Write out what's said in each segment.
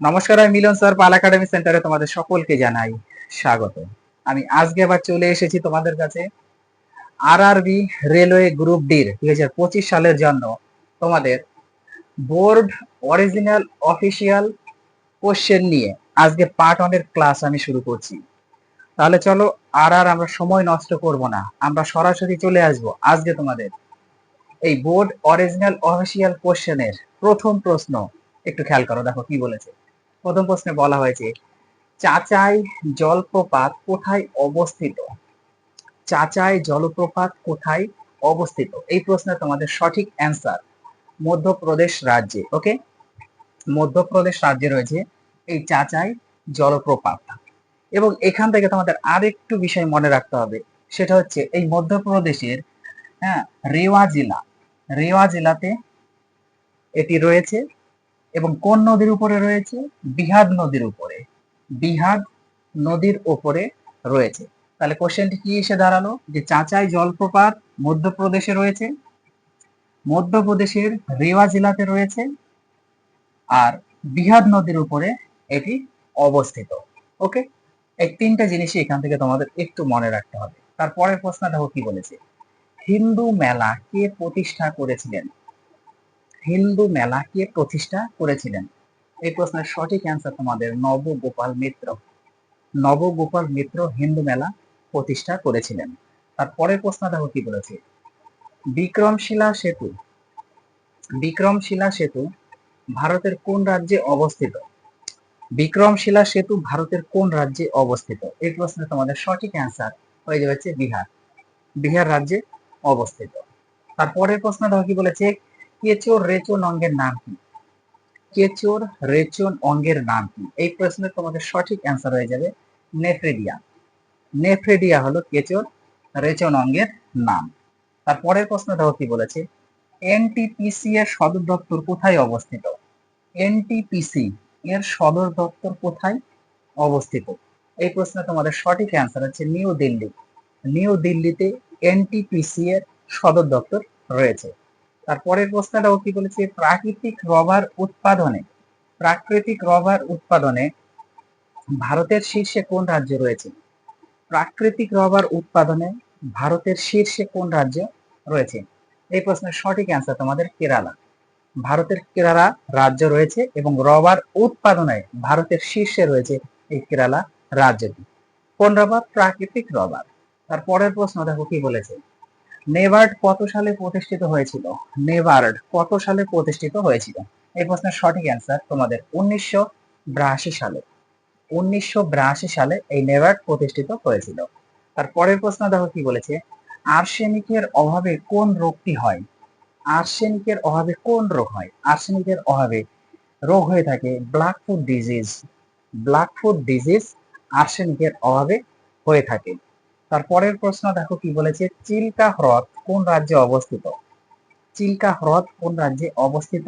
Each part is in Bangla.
নমস্কার, আমি মিলন স্যার, পাল একাডেমি সেন্টারে তোমাদের সকলকে জানাই স্বাগত। আমি আজকে আবার চলে এসেছি তোমাদের কাছে আরআরবি রেলওয়ে গ্রুপ ডির 2025 সালের জন্য তোমাদের বোর্ড অরিজিনাল অফিসিয়াল কোশ্চেন নিয়ে আজকে পার্ট 1 এর ক্লাস আমি শুরু করছি। তাহলে চলো আমরা সময় নষ্ট করব না, আমরা সরাসরি চলে আসব আজকে তোমাদের এই বোর্ড অরিজিনাল অফিসিয়াল কোশ্চেনের প্রথম প্রশ্ন। একটু খেয়াল করো, দেখো কি বলেছে। প্রথম প্রশ্নে বলা হয়েছে চাচাই জলপ্রপাত কোথায় অবস্থিত? চাচাই জলপ্রপাত কোথায় অবস্থিত? এই প্রশ্নে তোমাদের সঠিক অ্যান্সার মধ্যপ্রদেশ রাজ্যে। ওকে, মধ্যপ্রদেশ রাজ্যে রয়েছে এই চাচাই জলপ্রপাত। এবং এখান থেকে তোমাদের আরেকটু বিষয় মনে রাখতে হবে, সেটা হচ্ছে এই মধ্যপ্রদেশের রেওয়া জেলা, রেওয়া জেলাতে এটি রয়েছে। এবং কোন নদীর উপরে রয়েছে? বিহাদ নদীর উপরে, বিহাদ নদীর উপরে রয়েছে। তাহলে কোশ্চেনটি কি এসে দাঁড়ালো যে চাচাই জলপ্রপাত মধ্যপ্রদেশে রয়েছে, মধ্যপ্রদেশের রেওয়া জেলাতে রয়েছে, আর বিহাদ নদীর উপরে এটি অবস্থিত। ওকে, এই তিনটা জিনিসই এখান থেকে তোমাদের একটু মনে রাখতে হবে। তারপরের প্রশ্ন দেখো কি বলেছে, হিন্দু মেলা কে প্রতিষ্ঠা করেছিলেন? হিন্দু মেলা কে প্রতিষ্ঠা করেছিলেন? এই প্রশ্নের সঠিক অ্যান্সার তোমাদের নবগোপাল মিত্র। নবগোপাল মিত্র হিন্দু মেলা প্রতিষ্ঠা করেছিলেন। তারপরের প্রশ্ন দেখো কি বলেছে, বিক্রমশিলা সেতু, বিক্রমশিলা সেতু ভারতের কোন রাজ্যে অবস্থিত? বিক্রমশিলা সেতু ভারতের কোন রাজ্যে অবস্থিত? এই প্রশ্নের তোমাদের সঠিক অ্যান্সার হয়ে যাবে হচ্ছে বিহার, বিহার রাজ্যে অবস্থিত। তারপরের প্রশ্ন দেখো কি বলেছে, কেচোর রেচন অঙ্গের নাম কি? কেচোর রেচন অঙ্গের নাম কি? এই প্রশ্নের তোমাদের সঠিক অ্যান্সার হয়ে যাবে নেফ্রিডিয়া। নেফ্রিডিয়া হলো কেচোর রেচন অঙ্গের নাম। তারপরের প্রশ্ন দেখো কি বলেছে, এনটিপিসি এর সদর দপ্তর কোথায় অবস্থিত? এনটিপিসি এর সদর দপ্তর কোথায় অবস্থিত? এই প্রশ্নে তোমাদের সঠিক অ্যান্সার হচ্ছে নিউ দিল্লি। নিউ দিল্লিতে এনটিপিসি এর সদর দপ্তর রয়েছে। তারপরের প্রশ্নটাও কি বলেছে, প্রাকৃতিক রবার উৎপাদনে, প্রাকৃতিক রবার উৎপাদনে ভারতের শীর্ষে কোন রাজ্য রয়েছে? প্রাকৃতিক রবার উৎপাদনে ভারতের শীর্ষে কোন রাজ্য রয়েছে? এই প্রশ্নের সঠিক অ্যান্সার তোমাদের কেরালা। ভারতের কেরালা রাজ্য রয়েছে এবং রবার উৎপাদনে ভারতের শীর্ষে রয়েছে এই কেরালা রাজ্যটি। কোন রবার? প্রাকৃতিক রবার। তারপরের প্রশ্ন দেখো কি বলেছে, নেবার্ড কত সালে প্রতিষ্ঠিত হয়েছিল? নেবার্ড কত সালে প্রতিষ্ঠিত হয়েছিল? এই প্রশ্নের সঠিক অ্যান্সার তোমাদের 1982 সালে। 1982 সালে এই নেবার্ড প্রতিষ্ঠিত হয়েছিল। তারপরের প্রশ্ন দেখো কি বলেছে, আর্সেনিকের অভাবে কোন রোগটি হয়? আর্সেনিকের অভাবে কোন রোগ হয়? আর্সেনিকের অভাবে রোগ হয়ে থাকে black foot disease. Black foot disease আর্সেনিকের অভাবে হয়ে থাকে। তারপরের প্রশ্ন দেখো কি বলেছে, চিল্কা হ্রদ কোন রাজ্যে অবস্থিত? চিল্কা হ্রদ কোন রাজ্যে অবস্থিত?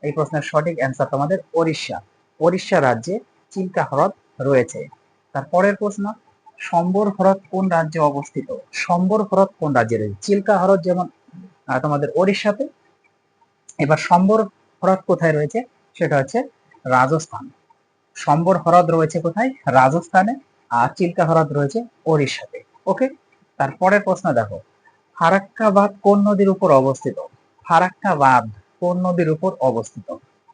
এই প্রশ্নের সঠিক অ্যান্সার তোমাদের ওড়িশা। ওড়িশা রাজ্যে চিল্কা হ্রদ রয়েছে। তারপরের প্রশ্ন, সম্বর হ্রদ কোন রাজ্যে অবস্থিত? সম্বর হ্রদ কোন রাজ্যে রয়েছে? চিল্কা হ্রদ যেমন তোমাদের ওড়িশাতে, এবার সম্বর হ্রদ কোথায় রয়েছে? সেটা হচ্ছে রাজস্থান। সম্বর হ্রদ রয়েছে কোথায়? রাজস্থানে। আর চিল্কা হ্রদ রয়েছে ওড়িশাতে। ওকে, তারপরের প্রশ্ন দেখো, ফারাক্কা বাঁধ কোন নদীর উপর অবস্থিত? ফারাক্কা বাঁধ কোন নদীর উপর অবস্থিত?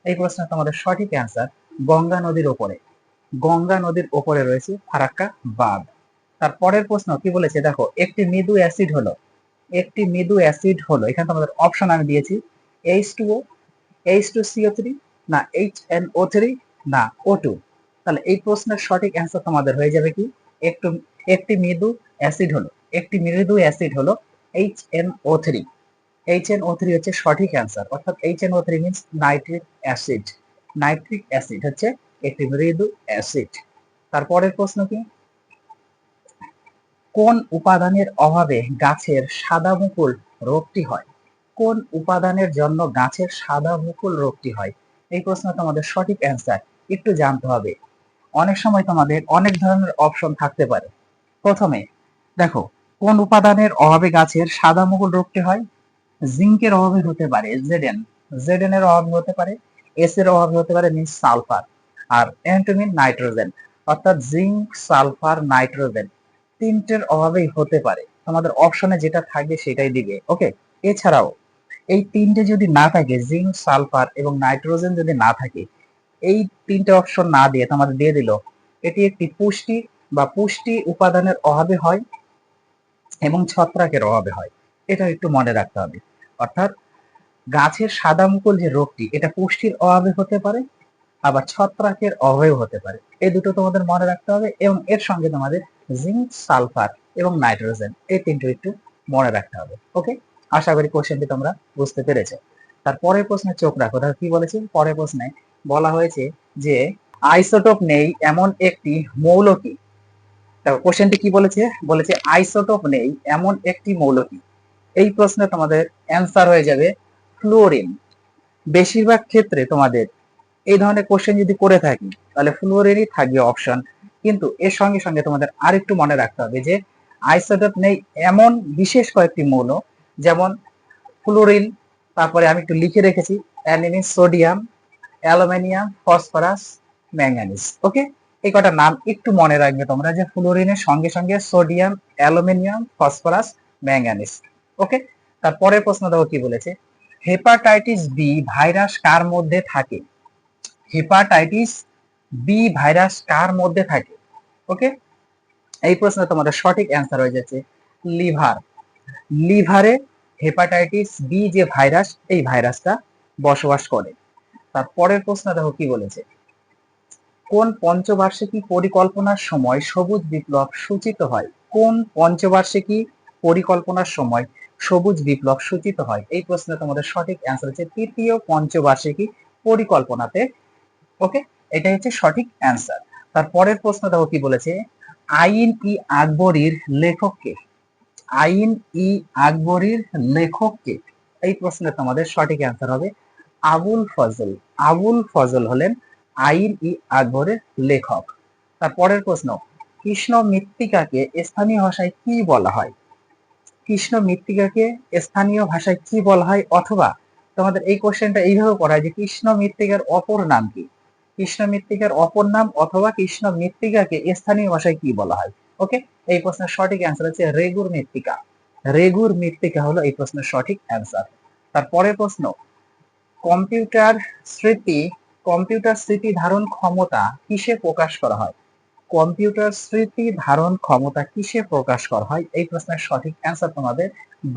এই প্রশ্ন তোমাদের সঠিক অ্যান্সার গঙ্গা নদীর উপরে। গঙ্গা নদীর উপরে রয়েছে ফারাক্কা বাঁধ। তারপরের প্রশ্ন কি বলেছে দেখো, একটি মৃদু অ্যাসিড হলো, একটি মৃদু অ্যাসিড হলো, এখানে তোমাদের অপশন আমি দিয়েছি H2O, H2CO3, না HNO3, না O2। তাহলে এই প্রশ্নের সঠিক অ্যান্সার তোমাদের হয়ে যাবে কি, একটু একটি মৃদু অ্যাসিড হলো, একটি মৃদু অ্যাসিড হলো HNO3। HNO3 হচ্ছে সঠিক অ্যান্সার, অর্থাৎ HNO3 means nitric acid. Nitric acid হচ্ছে একটি মৃদু অ্যাসিড। তারপরের প্রশ্ন কি, কোন উপাদানের অভাবে গাছের সাদা মুকুল রোগটি হয়? কোন উপাদানের জন্য গাছের সাদা মুকুল রোগটি হয়? এই প্রশ্ন তোমাদের সঠিক অ্যান্সার একটু জানতে হবে। অনেক সময় তোমাদের অনেক ধরনের অপশন থাকতে পারে। প্রথমে দেখো, কোন উপাদানের অভাবে গাছের সাদা মুকুল রোগটি হয়? জিঙ্কের অভাবে হতে পারে জেডেন, জেডেন এর অভাবে হতে পারে, এস এর অভাবে হতে পারে মিন্স সালফার, আর অ্যান্টোনিম নাইট্রোজেন, অর্থাৎ জিঙ্ক, সালফার, নাইট্রোজেন তিনটের অভাবেই হতে পারে। তোমাদের অপশনে যেটা থাকবে সেটাই দিবে। ওকে, এছাড়াও এই তিনটে যদি না থাকে, জিঙ্ক, সালফার এবং নাইট্রোজেন যদি না থাকে, এই তিনটে অপশন না দিয়ে তোমাদের দিয়ে দিল এটি একটি পুষ্টি বা পুষ্টি উপাদানের অভাবে হয় এবং ছত্রাকের অভাবে হয়। এটা একটু মনে রাখতে হবে। অর্থাৎ গাছের সাদা মুকুল যে রোগটি, এটা পুষ্টির অভাবে হতে পারে, আবার ছত্রাকের অভাবেও হতে পারে। এই দুটো তোমাদের মনে রাখতে হবে এবং এর সঙ্গে তোমাদের জিঙ্ক, সালফার এবং নাইট্রোজেন এই তিনটে একটু মনে রাখতে হবে। ওকে, আশা করি কোশ্চেনটি তোমরা বুঝতে পেরেছো। তার পরের প্রশ্নে চোখ রাখো। তাহলে কি বলেছি? পরের প্রশ্নে বলা হয়েছে যে আইসোটোপ নেই এমন একটি মৌল কি? কোশ্চেনটি কি বলেছে? বলেছে আইসোটোপ নেই এমন একটি মৌল কি? এই প্রশ্নে তোমাদের অ্যান্সার হয়ে যাবে ফ্লুওরিন। বেশিরভাগ ক্ষেত্রে তোমাদের এই ধরনের কোশ্চেন যদি করে থাকি তাহলে ফ্লুওরিনই থাকবে অপশন। কিন্তু এর সঙ্গে সঙ্গে তোমাদের আরেকটু মনে রাখতে হবে যে আইসোটোপ নেই এমন বিশেষ কয়েকটি মৌল, যেমন ফ্লুরিন, তারপরে আমি একটু লিখে রেখেছি aniline, sodium, aluminium, phosphorus, manganese. Okay, এই কটা নাম একটু মনে রাখবে তোমরা, যে ফ্লুরিনের সঙ্গে সঙ্গে সোডিয়াম, অ্যালুমিনিয়াম, ফসফরাস, ম্যাঙ্গানিজ। ওকে, তারপরের প্রশ্ন দেখো কি বলেছে, হেপাটাইটিস বি ভাইরাস কার মধ্যে থাকে? হেপাটাইটিস বি ভাইরাস কার মধ্যে থাকে? ওকে, এই প্রশ্নে তোমাদের সঠিক অ্যান্সার হয়ে যাচ্ছে লিভার। লিভারে হেপাটাইটিস বি যে ভাইরাস, এই ভাইরাসটা বসবাস করে। তারপরের প্রশ্ন দেখো কি বলেছে, কোন পঞ্চবার্ষিকী পরিকল্পনার সময় সবুজ বিপ্লব সূচিত হয়? কোন পঞ্চবার্ষিকী পরিকল্পনার সময় সবুজ বিপ্লব সূচিত হয়? এই প্রশ্নে তোমাদের সঠিক অ্যান্সার হচ্ছে তৃতীয় পঞ্চবার্ষিকী পরিকল্পনাতে। ওকে, এটাই হচ্ছে সঠিক অ্যান্সার। তারপরের প্রশ্ন দেখো কি বলেছে, আইন ই আকবরীর লেখককে? আইন ই আকবরীর লেখককে? এই প্রশ্নে তোমাদের সঠিক অ্যান্সার হবে আবুল ফজল। আবুল ফজল হলেন আইন ই আকবরের লেখক। তারপরের প্রশ্ন, কৃষ্ণ মৃত্তিকাকে স্থানীয় ভাষায় কি বলা হয়? কৃষ্ণ মৃত্তিকাকে স্থানীয় ভাষায় কি বলা হয়? অথবা তোমাদের এই কোশ্চেনটা এইভাবে করা হয় যে কৃষ্ণ মৃত্তিকার অপর নাম কি? কৃষ্ণ মৃত্তিকার অপর নাম অথবা কৃষ্ণ মৃত্তিকাকে স্থানীয় ভাষায় কি বলা হয়? ওকে, এই প্রশ্নের সঠিক অ্যান্সার হচ্ছে রেগুর মৃত্তিকা। রেগুর মৃত্তিকা হলো এই প্রশ্নের সঠিক অ্যান্সার। তারপরের প্রশ্ন, কম্পিউটার স্মৃতি, কম্পিউটার স্মৃতি ধারণ ক্ষমতা কিসে প্রকাশ করা হয়? কম্পিউটার স্মৃতি ধারণ ক্ষমতা কিসে প্রকাশ করা হয়? এই প্রশ্নের সঠিক অ্যান্সার তোমাদের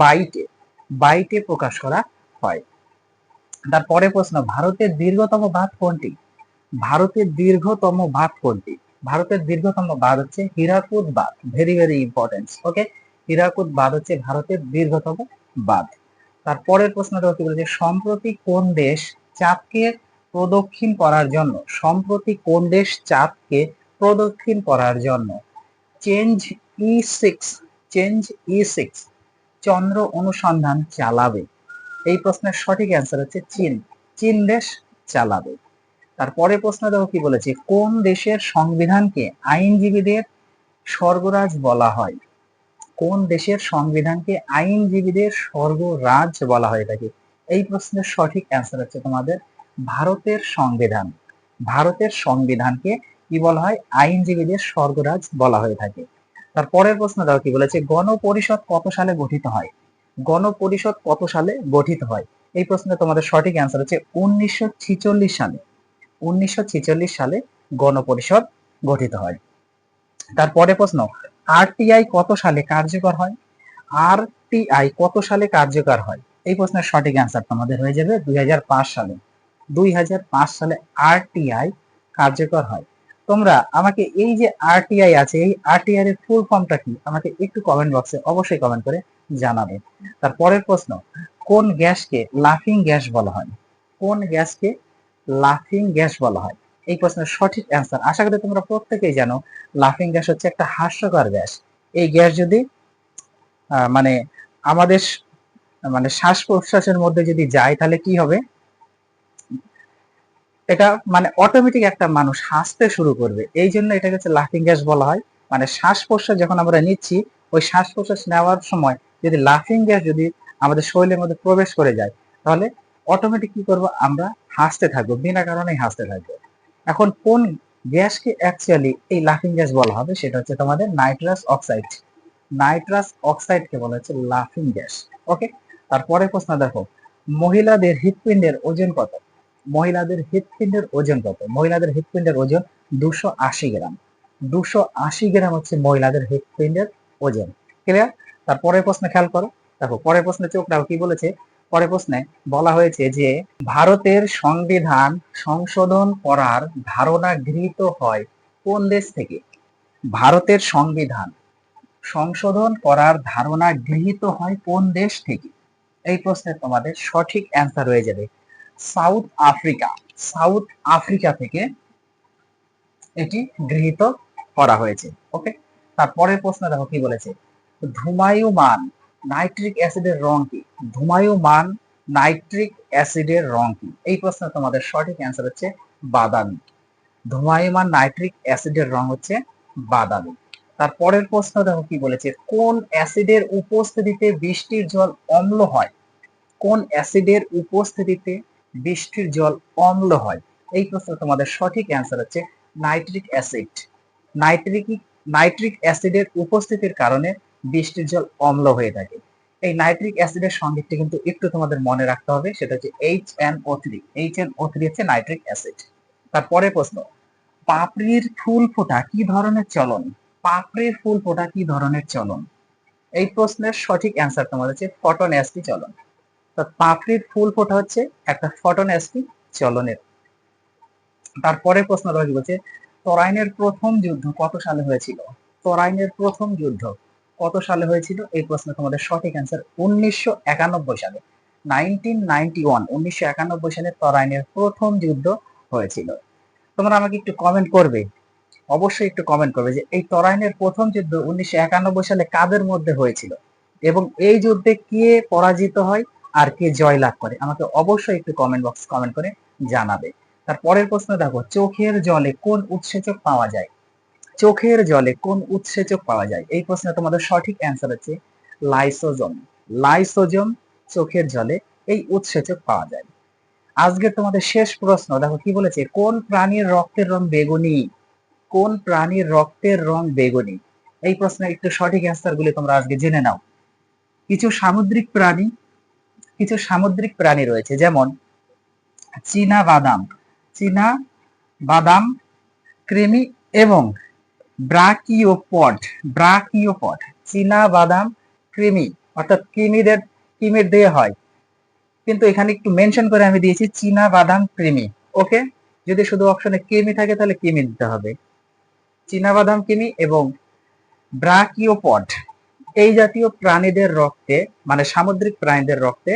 বাইটে। বাইটে প্রকাশ করা হয়। তারপরে প্রশ্ন, ভারতের দীর্ঘতম বাঁধ কোনটি? ভারতের দীর্ঘতম বাঁধ কোনটি? ভারতের দীর্ঘতম বাঁধ হচ্ছে হীরাকুদ বাঁধ। Very very important. Okay, Hirakud বাঁধ হচ্ছে ভারতের দীর্ঘতম বাঁধ। তারপরের প্রশ্নটা কি বলেছে, সম্প্রতি কোন দেশ চাঁদকে প্রদক্ষিণ করার জন্য, সম্প্রতি কোন দেশ চাঁদকে প্রদক্ষিণ করার জন্য চেঞ্জ ই6, চেঞ্জ ই6 চন্দ্র অনুসন্ধান চালাবে? এই প্রশ্নের সঠিক অ্যান্সার হচ্ছে চীন। চীন দেশ চালাবে। তারপরে প্রশ্ন দেখো কি বলেছে, কোন দেশের সংবিধানকে আইনজীবীদের স্বর্গরাজ বলা হয়? কোন দেশের সংবিধানকে আইনজীবীদের স্বর্গরাজ বলা হয়ে থাকে? এই প্রশ্নের সঠিক অ্যান্সার হচ্ছে তোমাদের ভারতের সংবিধান। ভারতের সংবিধানকে কি বলা হয়? আইনজীবীদের স্বর্গরাজ বলা হয়ে থাকে। তারপরের প্রশ্ন দেখো কি বলেছে, গণপরিষদ কত সালে গঠিত হয়? গণপরিষদ কত সালে গঠিত হয়? এই প্রশ্নে তোমাদের সঠিক অ্যান্সার হচ্ছে 1946 সালে। 1946 সালে গণপরিষদ গঠিত হয়। তারপরে প্রশ্ন, আরটিআই কত সালে কার্যকর হয়? আরটিআই কত সালে কার্যকর হয়? এই প্রশ্নের সঠিক অ্যান্সার তোমাদের হয়ে যাবে 2005 সালে। 2005 সালে আরটিআই কার্যকর হয়। তোমরা আমাকে এই যে আরটিআই আছে, এই আরটিআই এর ফুল ফর্মটা কি আমাকে একটু কমেন্ট বক্সে অবশ্যই কমেন্ট করে জানাবে। তারপরের প্রশ্ন, কোন গ্যাসকে লাফিং গ্যাস বলা হয়? কোন গ্যাসকে লাফিং গ্যাস বলা হয়? এই প্রশ্নের সঠিক অ্যান্সার আশা করি তোমরা প্রত্যেকেই জানো, লাফিং গ্যাস হচ্ছে একটা হাস্যকর গ্যাস। এই গ্যাস যদি মানে আমাদের মানে শ্বাস প্রশ্বাসের মধ্যে যদি যায় তাহলে কি হবে? এটা মানে অটোমেটিক একটা মানুষ হাসতে শুরু করবে। এই জন্য এটাকে হচ্ছে লাফিং গ্যাস বলা হয়। মানে শ্বাস প্রশ্বাস যখন আমরা নিচ্ছি, ওই শ্বাস প্রশ্বাস নেওয়ার সময় যদি লাফিং গ্যাস যদি আমাদের শরীরের মধ্যে প্রবেশ করে যায়, তাহলে অটোমেটিক কি করবো? আমরা হাসতে থাকবো, বিনা কারণেই হাসতে থাকবো। এখন কোন গ্যাসকে অ্যাকচুয়ালি এই লাফিং গ্যাস বলা হবে সেটা হচ্ছে তোমাদের নাইট্রাস অক্সাইড। নাইট্রাস অক্সাইডকে বলা হচ্ছে লাফিং গ্যাস। ওকে, তারপরে প্রশ্ন দেখো, মহিলাদের হৃৎপিণ্ডের ওজন কত? মহিলাদের হৃৎপিণ্ডের ওজন কত? মহিলাদের হৃৎপিণ্ডের ওজন 280 গ্রাম। 280 গ্রাম হচ্ছে মহিলাদের হৃৎপিণ্ডের ওজন। ক্লিয়ার? তারপরের প্রশ্ন খেয়াল করো, দেখো পরের প্রশ্নে চোখ রাখো, কি বলেছে? পরের প্রশ্নে বলা হয়েছে যে ভারতের সংবিধান সংশোধন করার ধারণা গৃহীত হয় কোন দেশ থেকে? ভারতের সংবিধান সংশোধন করার ধারণা গৃহীত হয় কোন দেশ থেকে? এই প্রশ্নের তোমাদের সঠিক অ্যান্সার হয়ে যাবে সাউথ আফ্রিকা। সাউথ আফ্রিকা থেকে এটি গৃহীত করা হয়েছে। ওকে, তারপরের প্রশ্ন দেখো কি বলেছে, ধূমায়মান নাইট্রিক অ্যাসিডের রং কি? ধূমায়মান নাইট্রিক অ্যাসিডের রং কি? এই প্রশ্ন তোমাদের সঠিক অ্যান্সার হচ্ছে বাদামি। ধূমায়মান নাইট্রিক অ্যাসিডের রং হচ্ছে বাদামি। তারপরের প্রশ্ন দেখো কি বলেছে, কোন অ্যাসিডের উপস্থিতিতে বৃষ্টির জল অম্ল হয়? কোন অ্যাসিডের উপস্থিতিতে বৃষ্টির জল অম্ল হয়? এই প্রশ্ন তোমাদের সঠিক অ্যান্সার হচ্ছে নাইট্রিক অ্যাসিড। নাইট্রিক নাইট্রিক অ্যাসিডের উপস্থিতির কারণে বৃষ্টির জল অম্ল হয়ে থাকে। এই নাইট্রিক অ্যাসিডের সংকেতটি কিন্তু একটু তোমাদের মনে রাখতে হবে, সেটা হচ্ছে HNO3। HNO3 হচ্ছে নাইট্রিক অ্যাসিড। তারপরে প্রশ্ন, পাপড়ির ফুল ফোটা কি ধরনের চলন? পাপড়ির ফুল ফোটা কি ধরনের চলন? এই প্রশ্নের সঠিক অ্যান্সার তোমার হচ্ছে ফটোনেস্টি চলন। তো পাপড়ির ফুল ফোটা হচ্ছে একটা ফটোনেস্টি চলনের। তারপরে প্রশ্ন রয়ে বলছে, তরাইনের প্রথম যুদ্ধ কত সালে হয়েছিল? তরাইনের প্রথম যুদ্ধ কত সালে হয়েছিল? এই প্রশ্ন তোমাদের সঠিক অ্যান্সার 1991 সালে। 1991, 1991 সালে তরাইনের প্রথম যুদ্ধ হয়েছিল। তোমরা আমাকে একটু কমেন্ট করবে, অবশ্যই একটু কমেন্ট করবে যে এই তরাইনের প্রথম যুদ্ধ 1991 সালে কাদের মধ্যে হয়েছিল এবং এই যুদ্ধে কে পরাজিত হয় আর কে জয়লাভ করে, আমাকে অবশ্যই একটু কমেন্ট বক্স কমেন্ট করে জানাবে। তারপরের প্রশ্ন দেখো, চোখের জলে কোন উৎসেচক পাওয়া যায়? চোখের জলে কোন উৎসেচক পাওয়া যায়? এই প্রশ্নে তোমাদের সঠিক অ্যান্সার হচ্ছে লাইসোজোম। লাইসোজোম চোখের জলে এই উৎসেচক পাওয়া যায়। আজকে তোমাদের শেষ প্রশ্ন দেখো কি বলেছে, কোন প্রাণীর রক্তের রং বেগুনি? কোন প্রাণীর রক্তের রং বেগুনি? এই প্রশ্নের একটু সঠিক অ্যান্সার গুলি তোমরা আজকে জেনে নাও। কিছু সামুদ্রিক প্রাণী, কিছু সামুদ্রিক প্রাণী রয়েছে, যেমন চীনা বাদাম, চীনা বাদাম, কৃমি এবং ব্রাকিওপড। ব্রাকিওপড, চীনা বাদাম, কৃমি, অর্থাৎ কৃমির দিয়ে হয়, কিন্তু এখানে একটু মেনশন করে আমি দিয়েছি চীনা বাদাম কৃমি। ওকে, যদি শুধু অপশনে কৃমি থাকে তাহলে কৃমি দিতে হবে। চীনা বাদাম কৃমি এবং ব্রাকিওপড এই জাতীয় প্রাণীদের রক্তে, মানে সামুদ্রিক প্রাণীদের রক্তে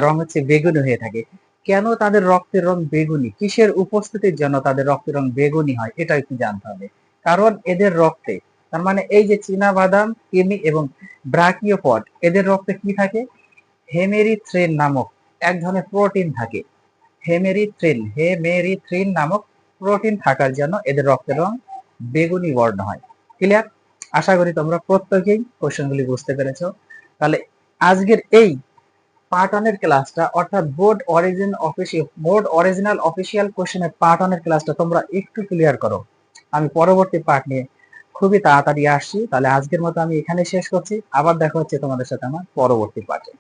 রং হচ্ছে বেগুনি হয়ে থাকে। কেন তাদের রক্তের রং বেগুনি, কিসের উপস্থিতির জন্য তাদের রক্তের রং বেগুনি হয়, এটা একটু জানতে হবে। কারণ এদের রক্তে, তার মানে এই যে চীনা বাদাম, কৃমি এবং ব্রাকিওপড, এদের রক্তে কি থাকে? হেমেরিথ্রিন নামক এক ধরনের প্রোটিন থাকে। হেমেরিথ্রিন নামক প্রোটিন থাকার জন্য এদের রক্তের রং বেগুনি বর্ণ হয়। ক্লিয়ার? আশা করি তোমরা প্রত্যেকেই কোশ্চেনগুলি বুঝতে পেরেছো। তাহলে আজকের এই পার্ট 1 এর ক্লাসটা, অর্থাৎ বোর্ড অরিজিনাল অফিসিয়াল কোশ্চেনের পার্ট 1 এর ক্লাসটা তোমরা একটু ক্লিয়ার করো। আমি পরবর্তী পার্ট নিয়ে খুবই তাড়াতাড়ি আসছি। তাহলে আজকের মতো আমি এখানে শেষ করছি, আবার দেখা হচ্ছে তোমাদের সাথে আমার পরবর্তী পার্টে।